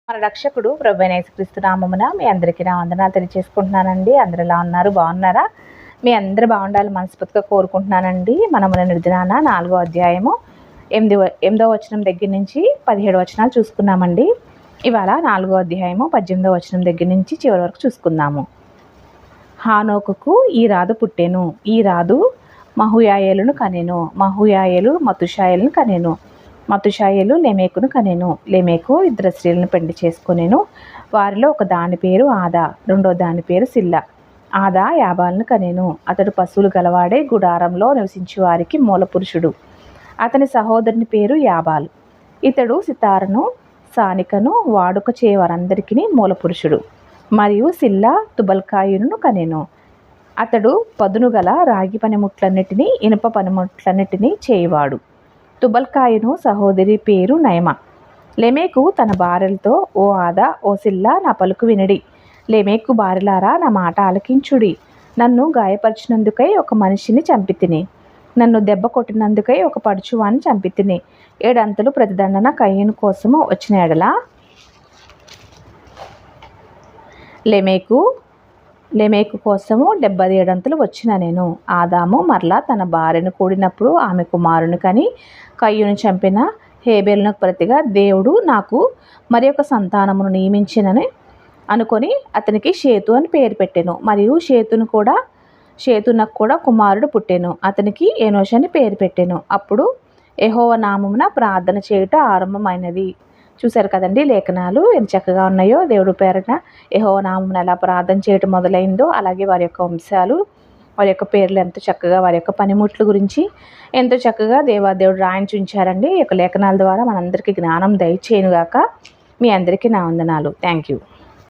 మన రక్షకుడు ప్రభువైన యేసుక్రీస్తు నామమున మీ అందరికీ నా వందనాలు తెలియజేసుకుంటున్నానండి. అందరూ ఎలా ఉన్నారు? బాగున్నారా? మీ అందరూ బాగుండాలి మనస్ఫూర్తిగా కోరుకుంటున్నానండి. మనము నిర్దినాన 4వ అధ్యాయము 8వ వచనం దగ్గర నుంచి 17 వచనాలు చూసుకున్నామండి. ఇవాళ 4వ అధ్యాయము 18వ వచనం దగ్గర నుంచి చివరి వరకు చూసుకుందాము. హానోకుకు ఈ రాదు పుట్టెను. ఈ రాదు మహుయాయేలును కనెను. మహుయాయేలు మతుషాయేలును కనెను. మతుషాయేలు లెమెకును కనెను. లెమెకు 2 స్త్రీలను పెళ్లి చేసుకొనెను. వారిలో ఒక దాని పేరు ఆదా, రెండో దాని పేరు సిల్లా. ఆదా యాబాలను కనెను. అతడు పశువులు గలవాడే, గుడారంలో నివసించే వారికి మూల పురుషుడు. అతని సహోదరుని పేరు యాబాలు. ఇతడు సితారను సానికను వాడుక చేయవారందరికీ మూల పురుషుడు. మరియు సిల్లా తుబల్కాయును కనెను. అతడు పదును గల రాగి పనిముట్లన్నిటినీ ఇనుప పనిముట్లన్నిటినీ చేయవాడు. తుబల్కాయును సహోదరి పేరు నయమ. లెమెకు తన భార్యలతో, ఓ ఆదా, ఓ సిల్లా, నా పలుకు వినడి. లెమెకు భార్యలారా, నా మాట ఆలకించుడి. నన్ను గాయపరిచినందుకై ఒక మనిషిని చంపితిని. నన్ను దెబ్బ కొట్టినందుకై ఒక పడుచువాన్ని చంపితిని. 7 అంతలు ప్రతిదండన కయ్యను కోసము వచ్చిన ఎడల లెమెకు కోసము 77 అంతలు వచ్చిన నేను. ఆదాము మరలా తన భార్యను కూడినప్పుడు ఆమె కుమారుని కని కయ్యూను చంపిన హేబేలునకు ప్రతిగా దేవుడు నాకు మరి ఒక సంతానమును నియమించినని అనుకొని అతనికి షేతు అని పేరు పెట్టెను. మరియు షేతునకు కూడా కుమారుడు పుట్టెను. అతనికి ఎనోష్ అని పేరు పెట్టెను. అప్పుడు యెహోవా నామమున ప్రార్థన చేయుట ఆరంభమైనది. చూశారు కదండి లేఖనాలు ఎంత చక్కగా ఉన్నాయో. దేవుడు పేరట యెహోవా నామమున ఎలా ప్రార్థన చేయటం మొదలైందో, అలాగే వారి యొక్క వంశాలు, వారి యొక్క పేర్లు ఎంతో చక్కగా, వారి యొక్క పనిముట్ల గురించి ఎంతో చక్కగా దేవాదేవుడు రాయించి ఉంచారండి. ఈ యొక్క లేఖనాల ద్వారా మనందరికీ జ్ఞానం దయచేయునుగాక. మీ అందరికీ నా వందనాలు. Thank you.